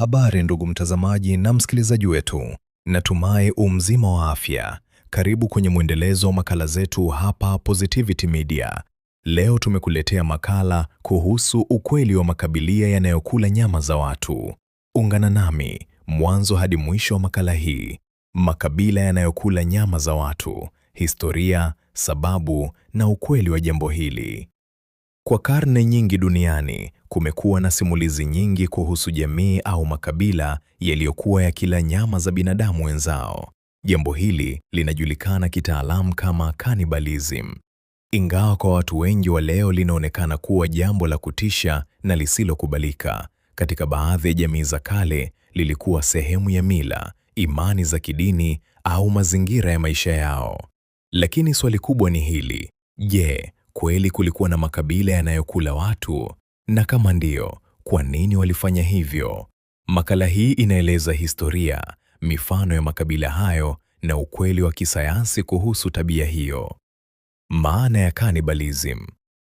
Habari ndugu mtazamaji na msikilizaji wetu, natumai mzima wa afya. Karibu kwenye mwendelezo wa makala zetu hapa Positivity Media. Leo tumekuletea makala kuhusu ukweli wa makabilia yanayokula nyama za watu. Ungana nami mwanzo hadi mwisho wa makala hii. Makabila yanayokula nyama za watu, historia, sababu na ukweli wa jambo hili. Kwa karne nyingi duniani, kumekuwa na simulizi nyingi kuhusu jamii au makabila yaliyokuwa yakila nyama za binadamu wenzao. Jambo hili linajulikana kitaalamu kama cannibalism. Ingawa kwa watu wengi wa leo linaonekana kuwa jambo la kutisha na lisilokubalika, katika baadhi ya jamii za kale lilikuwa sehemu ya mila, imani za kidini au mazingira ya maisha yao. Lakini swali kubwa ni hili: je, kweli kulikuwa na makabila yanayokula watu? Na kama ndio, kwa nini walifanya hivyo? Makala hii inaeleza historia, mifano ya makabila hayo na ukweli wa kisayansi kuhusu tabia hiyo. Maana ya cannibalism.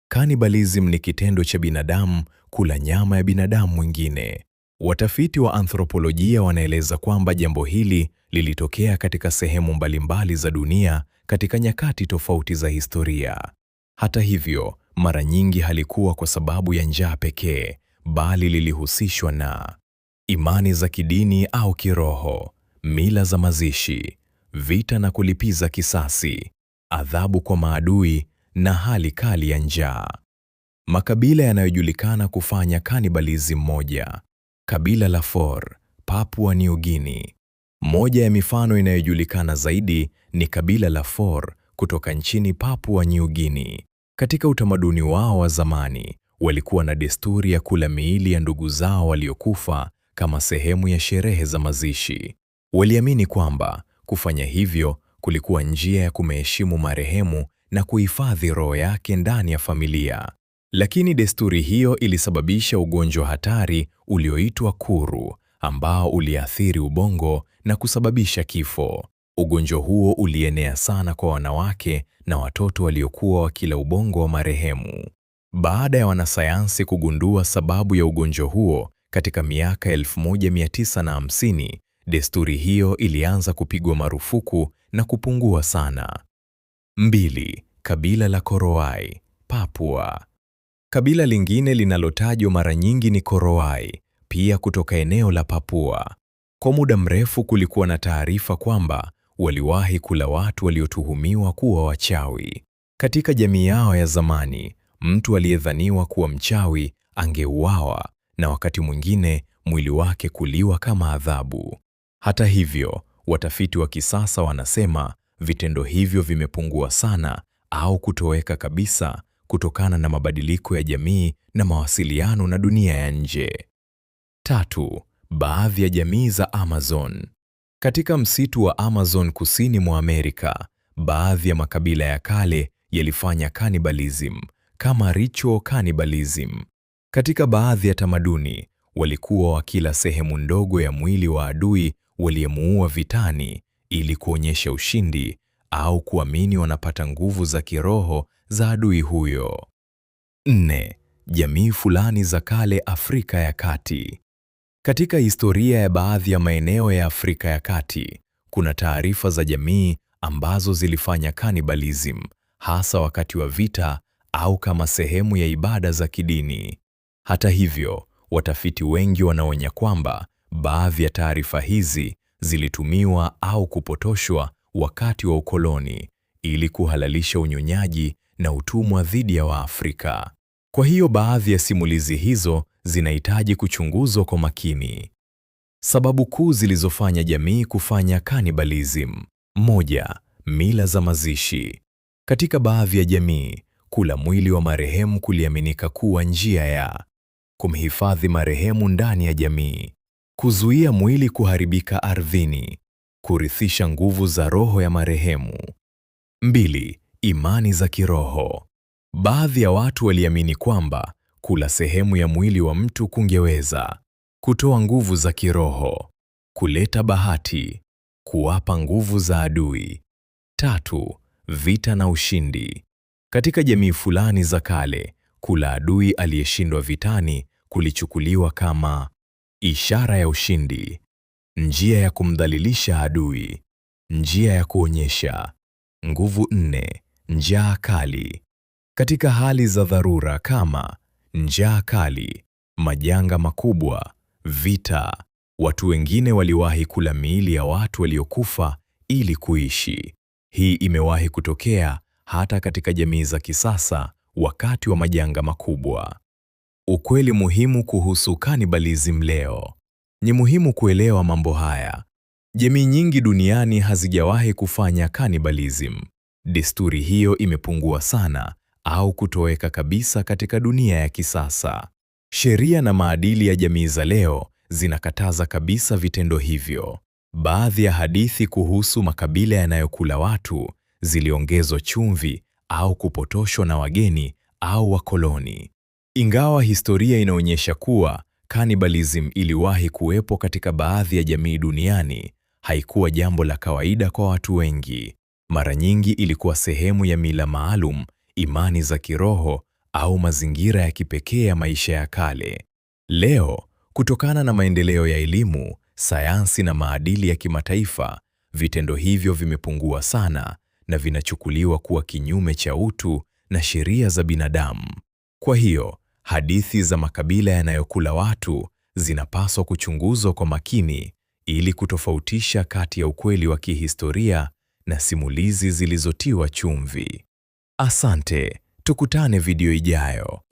Cannibalism ni kitendo cha binadamu kula nyama ya binadamu mwingine. Watafiti wa anthropolojia wanaeleza kwamba jambo hili lilitokea katika sehemu mbalimbali za dunia katika nyakati tofauti za historia. Hata hivyo, mara nyingi halikuwa kwa sababu ya njaa pekee, bali lilihusishwa na imani za kidini au kiroho, mila za mazishi, vita na kulipiza kisasi, adhabu kwa maadui na hali kali ya njaa. Makabila yanayojulikana kufanya cannibalism: moja, kabila la Fore, Papua New Guinea. Moja ya mifano inayojulikana zaidi ni kabila la Fore kutoka nchini Papua New Guinea. Katika utamaduni wao wa zamani, walikuwa na desturi ya kula miili ya ndugu zao waliokufa kama sehemu ya sherehe za mazishi. Waliamini kwamba kufanya hivyo kulikuwa njia ya kumheshimu marehemu na kuhifadhi roho yake ndani ya familia. Lakini desturi hiyo ilisababisha ugonjwa hatari ulioitwa kuru, ambao uliathiri ubongo na kusababisha kifo. Ugonjwa huo ulienea sana kwa wanawake na watoto waliokuwa wakila ubongo wa marehemu. Baada ya wanasayansi kugundua sababu ya ugonjwa huo katika miaka 1950, desturi hiyo ilianza kupigwa marufuku na kupungua sana. 2. Kabila la Korowai, Papua. Kabila lingine linalotajwa mara nyingi ni Korowai, pia kutoka eneo la Papua. Kwa muda mrefu kulikuwa na taarifa kwamba waliwahi kula watu waliotuhumiwa kuwa wachawi. Katika jamii yao ya zamani, mtu aliyedhaniwa kuwa mchawi angeuawa na wakati mwingine mwili wake kuliwa kama adhabu. Hata hivyo, watafiti wa kisasa wanasema vitendo hivyo vimepungua sana au kutoweka kabisa kutokana na mabadiliko ya jamii na mawasiliano na dunia ya nje. 3. Baadhi ya jamii za Amazon. Katika msitu wa Amazon kusini mwa Amerika, baadhi ya makabila ya kale yalifanya cannibalism kama ritual cannibalism. Katika baadhi ya tamaduni, walikuwa wakila sehemu ndogo ya mwili wa adui waliyemuua vitani ili kuonyesha ushindi au kuamini wanapata nguvu za kiroho za adui huyo. 4. Jamii fulani za kale Afrika ya Kati. Katika historia ya baadhi ya maeneo ya Afrika ya Kati, kuna taarifa za jamii ambazo zilifanya cannibalism, hasa wakati wa vita au kama sehemu ya ibada za kidini. Hata hivyo, watafiti wengi wanaonya kwamba baadhi ya taarifa hizi zilitumiwa au kupotoshwa wakati wa ukoloni ili kuhalalisha unyonyaji na utumwa dhidi ya Waafrika. Kwa hiyo baadhi ya simulizi hizo zinahitaji kuchunguzwa kwa makini. Sababu kuu zilizofanya jamii kufanya cannibalism. 1. Mila za mazishi. Katika baadhi ya jamii, kula mwili wa marehemu kuliaminika kuwa njia ya kumhifadhi marehemu ndani ya jamii, kuzuia mwili kuharibika ardhini, kurithisha nguvu za roho ya marehemu. 2. Imani za kiroho. Baadhi ya watu waliamini kwamba kula sehemu ya mwili wa mtu kungeweza kutoa nguvu za kiroho, kuleta bahati, kuwapa nguvu za adui. 3. Vita na ushindi. Katika jamii fulani za kale, kula adui aliyeshindwa vitani kulichukuliwa kama ishara ya ushindi, njia ya kumdhalilisha adui, njia ya kuonyesha. Nguvu 4, njaa kali. Katika hali za dharura kama njaa kali, majanga makubwa, vita, watu wengine waliwahi kula miili ya watu waliokufa ili kuishi. Hii imewahi kutokea hata katika jamii za kisasa wakati wa majanga makubwa. Ukweli muhimu kuhusu cannibalism leo. Ni muhimu kuelewa mambo haya. Jamii nyingi duniani hazijawahi kufanya cannibalism. Desturi hiyo imepungua sana au kutoweka kabisa katika dunia ya kisasa. Sheria na maadili ya jamii za leo zinakataza kabisa vitendo hivyo. Baadhi ya hadithi kuhusu makabila yanayokula watu ziliongezwa chumvi au kupotoshwa na wageni au wakoloni. Ingawa historia inaonyesha kuwa cannibalism iliwahi kuwepo katika baadhi ya jamii duniani, haikuwa jambo la kawaida kwa watu wengi. Mara nyingi ilikuwa sehemu ya mila maalum, imani za kiroho au mazingira ya kipekee ya maisha ya kale. Leo, kutokana na maendeleo ya elimu, sayansi na maadili ya kimataifa, vitendo hivyo vimepungua sana na vinachukuliwa kuwa kinyume cha utu na sheria za binadamu. Kwa hiyo, hadithi za makabila yanayokula watu zinapaswa kuchunguzwa kwa makini ili kutofautisha kati ya ukweli wa kihistoria na simulizi zilizotiwa chumvi. Asante, tukutane video ijayo.